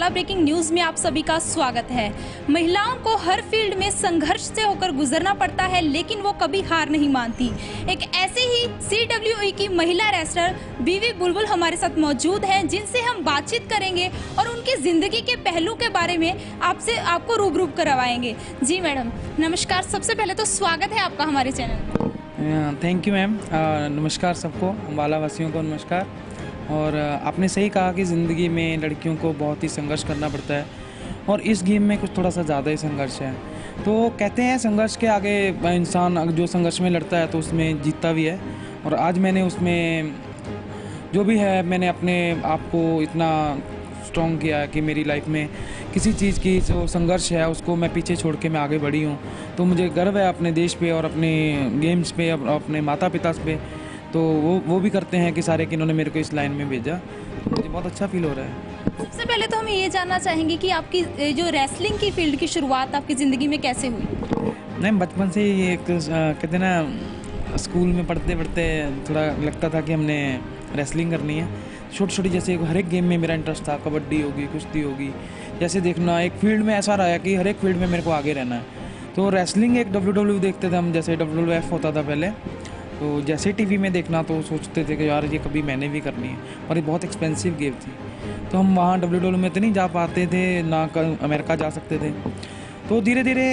ज्वाला breaking news में आप सभी का स्वागत है। महिलाओं को हर फील्ड में संघर्ष से होकर गुजरना पड़ता है, लेकिन वो कभी हार नहीं मानती। एक ऐसे ही CWE की महिला रेसलर बीवी बुलबुल हमारे साथ मौजूद हैं, जिनसे हम बातचीत करेंगे और उनकी जिंदगी के पहलू के बारे में आपको रूबरू करवाएंगे। जी मैडम नमस्कार, सबसे पहले तो स्वागत है आपका हमारे चैनल। Thank you ma'am. नमस्कार सबको, अम्बाला वासियों को नमस्कार। और आपने सही कहा कि ज़िंदगी में लड़कियों को बहुत ही संघर्ष करना पड़ता है और इस गेम में कुछ थोड़ा सा ज़्यादा ही संघर्ष है। तो कहते हैं संघर्ष के आगे इंसान जो संघर्ष में लड़ता है तो उसमें जीतता भी है। और आज मैंने उसमें जो भी है, मैंने अपने आप को इतना स्ट्रॉन्ग किया है कि मेरी लाइफ में किसी चीज़ की जो संघर्ष है उसको मैं पीछे छोड़ के मैं आगे बढ़ी हूँ। तो मुझे गर्व है अपने देश पे और अपने गेम्स पे, अपने माता पिता पे। तो वो भी करते हैं कि सारे कि इन्होंने मेरे को इस लाइन में भेजा। तो मुझे बहुत अच्छा फील हो रहा है। सबसे पहले तो हम ये जानना चाहेंगे कि आपकी जो रेसलिंग की फील्ड की शुरुआत आपकी ज़िंदगी में कैसे हुई? नहीं, बचपन से ही एक कहते हैं ना, स्कूल में पढ़ते पढ़ते थोड़ा लगता था कि हमने रेसलिंग करनी है। छोटी छोटी जैसे हर एक गेम में मेरा इंटरेस्ट था, कबड्डी होगी, कुश्ती होगी, जैसे देखना एक फील्ड में ऐसा रहा कि हर एक फील्ड में मेरे को आगे रहना है। तो रेसलिंग एक WWE देखते थे हम, जैसे WWF होता था पहले, तो जैसे टीवी में देखना तो सोचते थे कि यार ये कभी मैंने भी करनी है। और ये बहुत एक्सपेंसिव गेम थी, तो हम वहाँ WWE में तो नहीं जा पाते थे, ना अमेरिका जा सकते थे। तो धीरे धीरे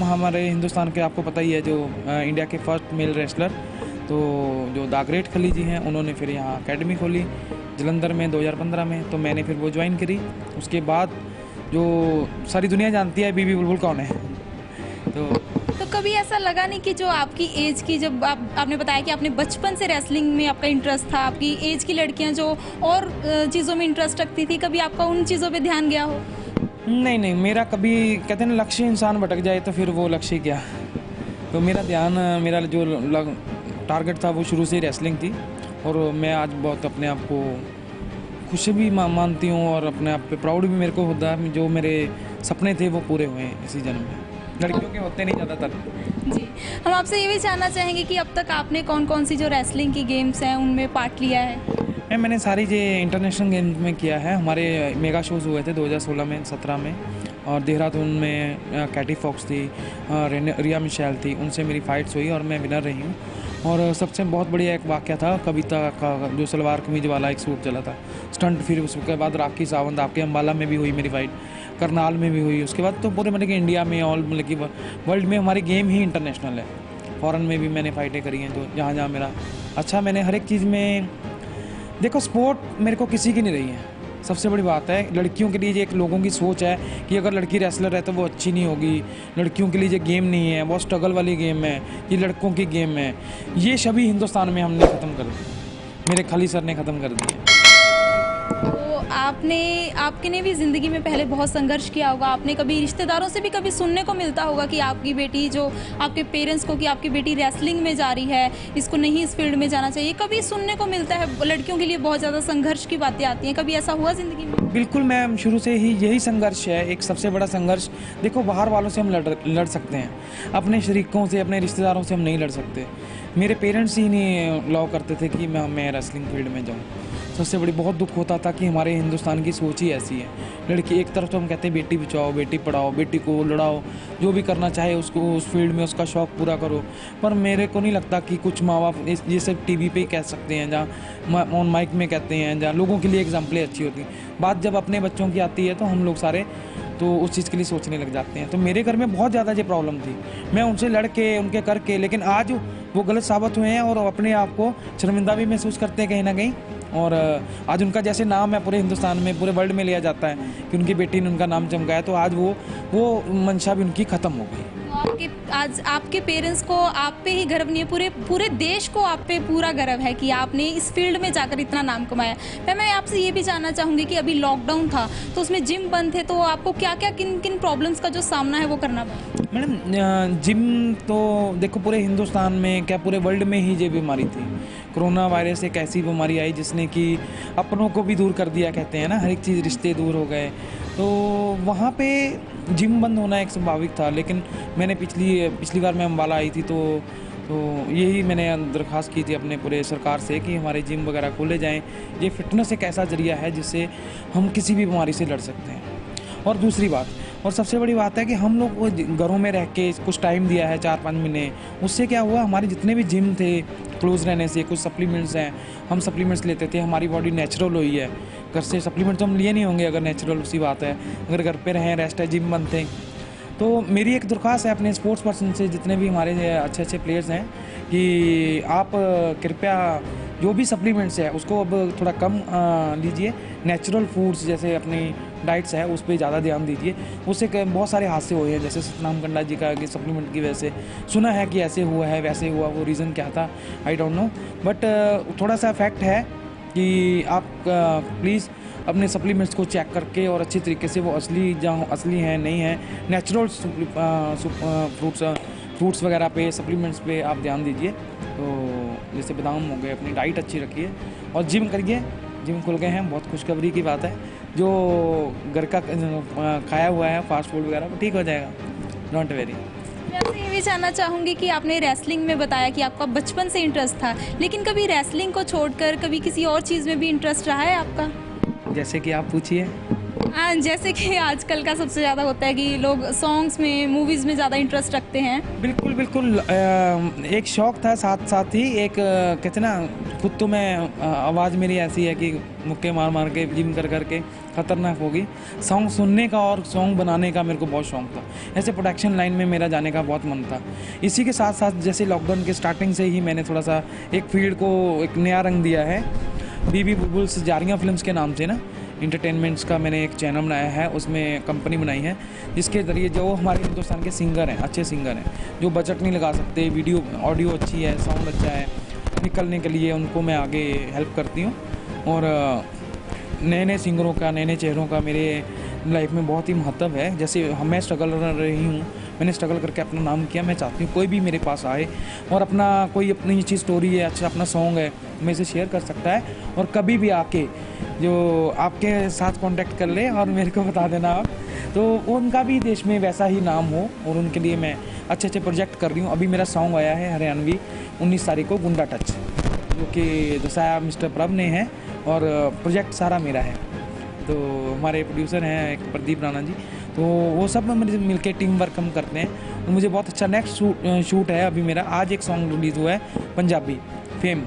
हमारे हिंदुस्तान के, आपको पता ही है, जो इंडिया के फर्स्ट मेल रेसलर तो जो द ग्रेट खली जी हैं, उन्होंने फिर यहाँ एकेडमी खोली जलंधर में 2015 में। तो मैंने फिर वो ज्वाइन करी। उसके बाद जो सारी दुनिया जानती है बीवी बुलबुल कौन है। तो कभी ऐसा लगा नहीं कि जो आपकी एज की, जब आपने बताया कि आपने बचपन से रेसलिंग में आपका इंटरेस्ट था, आपकी एज की लड़कियां जो और चीज़ों में इंटरेस्ट रखती थी, कभी आपका उन चीज़ों पे ध्यान गया हो? नहीं, मेरा कभी, कहते हैं ना, लक्ष्य इंसान भटक जाए तो फिर वो लक्ष्य क्या। तो मेरा ध्यान, मेरा जो टारगेट था वो शुरू से ही रेसलिंग थी। और मैं आज बहुत अपने आप को खुशी भी मानती हूँ और अपने आप पे प्राउड भी मेरे को होता है। जो मेरे सपने थे वो पूरे हुए हैं इसी जन्म में। लड़कियों के होते नहीं ज़्यादातर। जी, हम आपसे ये भी जानना चाहेंगे कि अब तक आपने कौन कौन सी जो रेसलिंग की गेम्स हैं उनमें पार्ट लिया है? मैंने सारी जो इंटरनेशनल गेम्स में किया है। हमारे मेगा शोज़ हुए थे 2016 में, 17 में। और देहरादून में कैटी फॉक्स थी, रिया मिशेल थी, उनसे मेरी फाइट्स हुई और मैं विनर रही हूँ। और सबसे बहुत बढ़िया एक वाक़या था कविता का, जो सलवार कमीज वाला एक सूट चला था स्टंट। फिर उसके बाद राखी सावंत, आपके अम्बाला में भी हुई मेरी फाइट, करनाल में भी हुई। उसके बाद तो पूरे मतलब कि इंडिया में, ऑल मतलब कि वर्ल्ड में हमारी गेम ही इंटरनेशनल है। फॉरेन में भी मैंने फ़ाइटें करी हैं, तो जहाँ जहाँ मेरा अच्छा, मैंने हर एक चीज़ में, देखो स्पोर्ट मेरे को किसी की नहीं रही है। सबसे बड़ी बात है, लड़कियों के लिए ये एक लोगों की सोच है कि अगर लड़की रेसलर है तो वो अच्छी नहीं होगी, लड़कियों के लिए ये गेम नहीं है, वो स्ट्रगल वाली गेम है, ये लड़कों की गेम है। ये सभी हिंदुस्तान में हमने ख़त्म कर दी, मेरे खली सर ने ख़त्म कर दिया। आपने भी ज़िंदगी में पहले बहुत संघर्ष किया होगा। आपने कभी रिश्तेदारों से भी कभी सुनने को मिलता होगा कि आपकी बेटी, जो आपके पेरेंट्स को, कि आपकी बेटी रेसलिंग में जा रही है, इसको नहीं इस फील्ड में जाना चाहिए, कभी सुनने को मिलता है लड़कियों के लिए बहुत ज़्यादा संघर्ष की बातें आती हैं। कभी ऐसा हुआ ज़िंदगी में? बिल्कुल मैम, शुरू से ही यही संघर्ष है, एक सबसे बड़ा संघर्ष। देखो, बाहर वालों से हम लड़ सकते हैं, अपने शरीकों से, अपने रिश्तेदारों से हम नहीं लड़ सकते। मेरे पेरेंट्स ही नहीं अलाउ करते थे कि मैं रेसलिंग फील्ड में जाऊँ। सबसे बड़ी बहुत दुख होता था कि हमारे हिंदुस्तान की सोच ही ऐसी है। लड़की, एक तरफ तो हम कहते हैं बेटी बचाओ, बेटी पढ़ाओ, बेटी को लड़ाओ, जो भी करना चाहे उसको उस फील्ड में उसका शौक़ पूरा करो। पर मेरे को नहीं लगता कि कुछ माँ बाप ये सब टीवी पे ही कह सकते हैं, जहाँ ऑन माइक में कहते हैं, जहाँ लोगों के लिए एग्जाम्पलें अच्छी होती हैं। बात जब अपने बच्चों की आती है तो हम लोग सारे तो उस चीज़ के लिए सोचने लग जाते हैं। तो मेरे घर में बहुत ज़्यादा ये प्रॉब्लम थी, मैं उनसे लड़ के, उनके करके, लेकिन आज वो गलत साबित हुए हैं और अपने आप को शर्मिंदा भी महसूस करते हैं कहीं ना कहीं। और आज उनका जैसे नाम है पूरे हिंदुस्तान में, पूरे वर्ल्ड में लिया जाता है कि उनकी बेटी ने उनका नाम चमकाया, तो आज वो मंशा भी उनकी ख़त्म हो गई। आज आपके पेरेंट्स को आप पे ही गर्व नहीं है, पूरे देश को आप पे पूरा गर्व है कि आपने इस फील्ड में जाकर इतना नाम कमाया। मैं आपसे ये भी जानना चाहूँगी कि अभी लॉकडाउन था तो उसमें जिम बंद थे, तो आपको किन प्रॉब्लम्स का जो सामना है वो करना पड़ा? मैडम, जिम तो देखो पूरे हिंदुस्तान में, क्या पूरे वर्ल्ड में ही ये बीमारी थी। कोरोना वायरस एक ऐसी बीमारी आई जिसने कि अपनों को भी दूर कर दिया, कहते हैं ना, हर एक चीज़, रिश्ते दूर हो गए। तो वहाँ पे जिम बंद होना एक स्वाभाविक था। लेकिन मैंने पिछली बार मैं अम्बाला आई थी तो यही मैंने दरख्वास्त की थी अपने पूरे सरकार से कि हमारे जिम वगैरह खोले जाएं। ये फिटनेस एक ऐसा जरिया है जिससे हम किसी भी बीमारी से लड़ सकते हैं। और दूसरी बात, और सबसे बड़ी बात है कि हम लोग वो घरों में रह के कुछ टाइम दिया है 4-5 महीने, उससे क्या हुआ, हमारे जितने भी जिम थे क्लोज रहने से, कुछ सप्लीमेंट्स हैं, हम सप्लीमेंट्स लेते थे, हमारी बॉडी नेचुरल हुई है। घर से सप्लीमेंट तो हम लिए नहीं होंगे अगर नेचुरल, उसी बात है, अगर घर पे रहें, रेस्ट है, जिम बनते हैं। तो मेरी एक दरख्वास्त है अपने स्पोर्ट्स पर्सन से, जितने भी हमारे अच्छे अच्छे प्लेयर्स हैं, कि आप कृपया जो भी सप्लीमेंट्स है उसको अब थोड़ा कम लीजिए, नेचुरल फूड्स जैसे अपनी डाइट्स है उस पर ज़्यादा ध्यान दीजिए। उससे बहुत सारे हादसे हुए हैं, जैसे सतनाम कंडा जी का कि सप्लीमेंट की वजह से सुना है कि ऐसे हुआ है, वैसे हुआ, वो रीज़न क्या था आई डोंट नो, बट थोड़ा सा फैक्ट है कि आप प्लीज़ अपने सप्लीमेंट्स को चेक करके और अच्छी तरीके से वो असली हैं नहीं हैं, नेचुरल फ्रूट्स वगैरह पे, सप्लीमेंट्स पे आप ध्यान दीजिए। तो जैसे बादाम हो गए, अपनी डाइट अच्छी रखिए और जिम करिए। जिम खुल गए हैं, बहुत खुशखबरी की बात है। जो घर का खाया हुआ है फास्ट फूड वगैरह वो ठीक हो जाएगा, डोंट वेरी। मैं आपसे ये भी जानना चाहूँगी कि आपने रेसलिंग में बताया कि आपका बचपन से इंटरेस्ट था, लेकिन कभी रेसलिंग को छोड़कर कभी किसी और चीज़ में भी इंटरेस्ट रहा है आपका? जैसे कि आप पूछिए। जैसे कि आजकल का सबसे ज़्यादा होता है कि लोग सॉन्ग्स में, मूवीज़ में ज़्यादा इंटरेस्ट रखते हैं। बिल्कुल बिल्कुल, एक शौक़ था, साथ साथ ही एक कहते ना, खुद तो मैं आवाज़ मेरी ऐसी है कि मुक्के मार मार के जिम कर कर के ख़तरनाक होगी। सॉन्ग सुनने का और सॉन्ग बनाने का मेरे को बहुत शौक़ था, ऐसे प्रोडक्शन लाइन में मेरा जाने का बहुत मन था। इसी के साथ साथ जैसे लॉकडाउन के स्टार्टिंग से ही मैंने थोड़ा सा एक फील्ड को एक नया रंग दिया है। बीबी बुलबुल्स जारियां फिल्म्स के नाम से ना इंटरटेनमेंट्स का मैंने एक चैनल बनाया है, उसमें कंपनी बनाई है, जिसके ज़रिए जो हमारे हिंदुस्तान के सिंगर हैं, अच्छे सिंगर हैं, जो बजट नहीं लगा सकते, वीडियो ऑडियो अच्छी है, साउंड अच्छा है, निकलने के लिए उनको मैं आगे हेल्प करती हूँ। और नए नए सिंगरों का, नए नए चेहरों का मेरे लाइफ में बहुत ही महत्व है। जैसे मैं स्ट्रगल कर रही हूँ, मैंने स्ट्रगल करके अपना नाम किया, मैं चाहती हूँ कोई भी मेरे पास आए और अपना कोई अपनी अच्छी स्टोरी है, अच्छा अपना सॉन्ग है, मैं इसे शेयर कर सकता है, और कभी भी आके जो आपके साथ कांटेक्ट कर ले और मेरे को बता देना आप, तो उनका भी देश में वैसा ही नाम हो। और उनके लिए मैं अच्छे अच्छे प्रोजेक्ट कर रही हूँ। अभी मेरा सॉन्ग आया है हरियाणवी 19 तारीख को, गुंडा टच, जो कि दसाया मिस्टर प्रभ ने है, और प्रोजेक्ट सारा मेरा है। तो हमारे प्रोड्यूसर हैं एक प्रदीप राणा जी, तो वो सब मेरे मिलके टीम वर्क हम करते हैं, और मुझे बहुत अच्छा नेक्स्ट शूट है अभी मेरा। आज एक सॉन्ग रिलीज़ हुआ है पंजाबी फेम,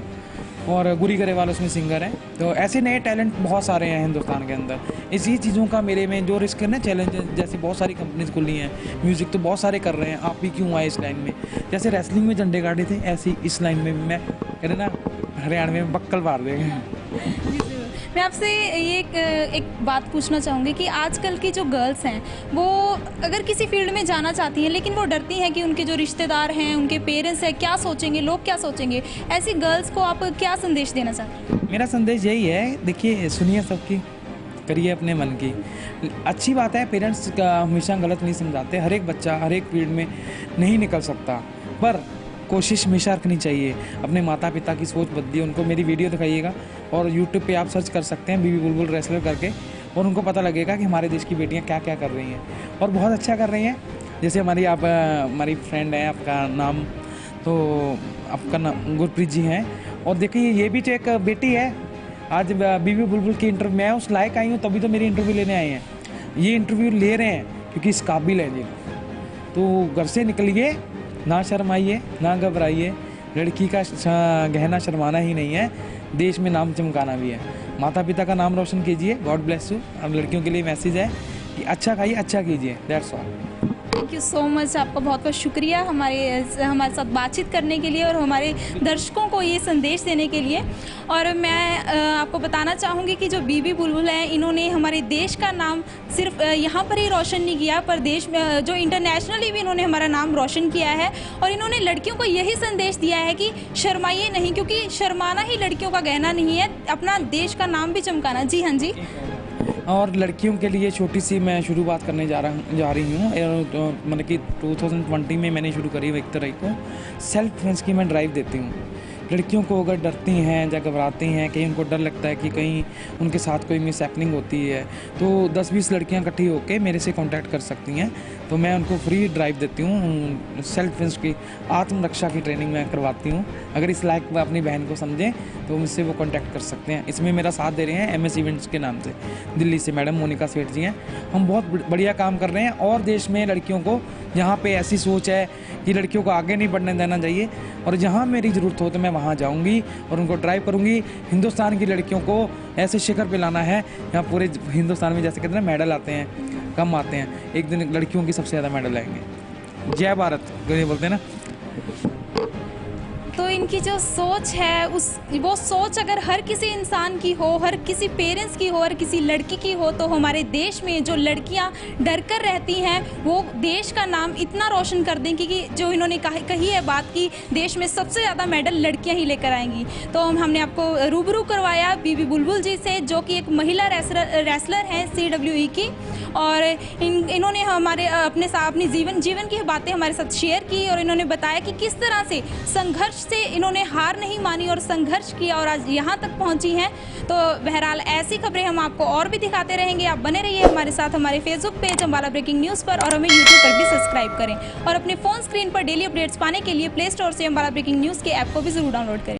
और गुरी गरेवाल उसमें सिंगर हैं। तो ऐसे नए टैलेंट बहुत सारे हैं हिंदुस्तान के अंदर। इसी चीज़ों का मेरे में जो रिस्क है ना, चैलेंज, जैसे बहुत सारी कंपनीज खुली हैं, म्यूज़िक तो बहुत सारे कर रहे हैं, आप भी क्यों आए इस लाइन में। जैसे रेसलिंग में झंडे गाड़े थे, ऐसे इस लाइन में भी मैं कह ना हरियाणा में बक्कल मार देंगे। मैं आपसे ये एक बात पूछना चाहूँगी कि आजकल की जो गर्ल्स हैं वो अगर किसी फील्ड में जाना चाहती हैं, लेकिन वो डरती हैं कि उनके जो रिश्तेदार हैं, उनके पेरेंट्स हैं, क्या सोचेंगे, लोग क्या सोचेंगे, ऐसी गर्ल्स को आप क्या संदेश देना चाहते हैं? मेरा संदेश यही है, देखिए सुनिए सबकी, करिए अपने मन की। अच्छी बात है, पेरेंट्स का हमेशा गलत नहीं समझाते, हर एक बच्चा हर एक फील्ड में नहीं निकल सकता, पर कोशिश हमेशा रखनी चाहिए। अपने माता पिता की सोच बदलिए, उनको मेरी वीडियो दिखाइएगा, और यूट्यूब पे आप सर्च कर सकते हैं बीबी बुलबुल रेसलर करके, और उनको पता लगेगा कि हमारे देश की बेटियां क्या क्या कर रही हैं, और बहुत अच्छा कर रही हैं। जैसे हमारी फ्रेंड है, आपका नाम तो आपका नाम गुरप्रीत जी हैं, और देखिए ये भी तो एक बेटी है। आज बीबी बुलबुल की इंटरव्यू, मैं उस लायक आई हूँ तभी तो मेरी इंटरव्यू लेने आए हैं। ये इंटरव्यू ले रहे हैं क्योंकि इस काबिल है जी। तो घर से निकलिए, ना शर्माइए, ना घबराइए। लड़की का गहना शर्माना ही नहीं है, देश में नाम चमकाना भी है। माता पिता का नाम रोशन कीजिए, गॉड ब्लेस यू। अब लड़कियों के लिए मैसेज है कि अच्छा खाइए, अच्छा कीजिए, that's all. Thank you so much, आपका बहुत बहुत शुक्रिया हमारे साथ बातचीत करने के लिए और हमारे दर्शकों को ये संदेश देने के लिए। और मैं आपको बताना चाहूँगी कि जो बीबी बुलबुल हैं, इन्होंने हमारे देश का नाम सिर्फ यहाँ पर ही रोशन नहीं किया, पर देश में जो इंटरनेशनली भी इन्होंने हमारा नाम रोशन किया है। और इन्होंने लड़कियों को यही संदेश दिया है कि शर्माइए नहीं, क्योंकि शर्माना ही लड़कियों का गहना नहीं है, अपना देश का नाम भी चमकाना। जी हाँ जी। और लड़कियों के लिए छोटी सी मैं शुरुआत करने जा रही हूँ, मतलब कि 2020 में मैंने शुरू करी एक तरह को सेल्फ डिफेंस की मैं ड्राइव देती हूँ। लड़कियों को अगर डरती हैं या घबराती हैं, कहीं उनको डर लगता है कि कहीं उनके साथ कोई मिस हैपनिंग होती है, तो 10-20 लड़कियाँ इकट्ठी होकर मेरे से कांटेक्ट कर सकती हैं। तो मैं उनको फ्री ड्राइव देती हूँ, सेल्फ डिफेंस की आत्मरक्षा की ट्रेनिंग मैं करवाती हूँ। अगर इस लायक वो अपनी बहन को समझें तो मुझसे वो कांटेक्ट कर सकते हैं। इसमें मेरा साथ दे रहे हैं MS इवेंट्स के नाम से, दिल्ली से मैडम मोनिका सेठ जी हैं। हम बहुत बढ़िया काम कर रहे हैं और देश में लड़कियों को जहाँ पे ऐसी सोच है कि लड़कियों को आगे नहीं बढ़ने देना चाहिए, और जहाँ मेरी ज़रूरत हो तो मैं वहाँ जाऊँगी और उनको ड्राइव करूँगी। हिंदुस्तान की लड़कियों को ऐसे शिखर पे लाना है, यहाँ पूरे हिंदुस्तान में जैसे कहते हैं मेडल आते हैं कम आते हैं, एक दिन लड़कियों की सबसे ज़्यादा मेडल आएंगे। जय भारत ये बोलते हैं ना। तो इनकी जो सोच है वो सोच अगर हर किसी इंसान की हो, हर किसी पेरेंट्स की हो, हर किसी लड़की की हो, तो हमारे देश में जो लड़कियां डर कर रहती हैं वो देश का नाम इतना रोशन कर देंगी कि जो इन्होंने कही है बात की देश में सबसे ज़्यादा मेडल लड़कियां ही लेकर आएंगी। तो हमने आपको रूबरू करवाया बीबी बुलबुल जी से, जो कि एक महिला रेसलर हैं CWE की, और इन्होंने हमारे अपनी जीवन की बातें हमारे साथ शेयर की, और इन्होंने बताया कि किस तरह से संघर्ष से इन्होंने हार नहीं मानी और संघर्ष किया और आज यहाँ तक पहुँची हैं। तो बहरहाल ऐसी खबरें हम आपको और भी दिखाते रहेंगे। आप बने रहिए हमारे साथ हमारे Facebook page Ambala breaking news पर, और हमें यूट्यूब पर भी सब्सक्राइब करें, और अपने फ़ोन स्क्रीन पर डेली अपडेट्स पाने के लिए प्ले स्टोर से अम्बाला ब्रेकिंग न्यूज़ के ऐप को भी ज़रूर डाउनलोड करें।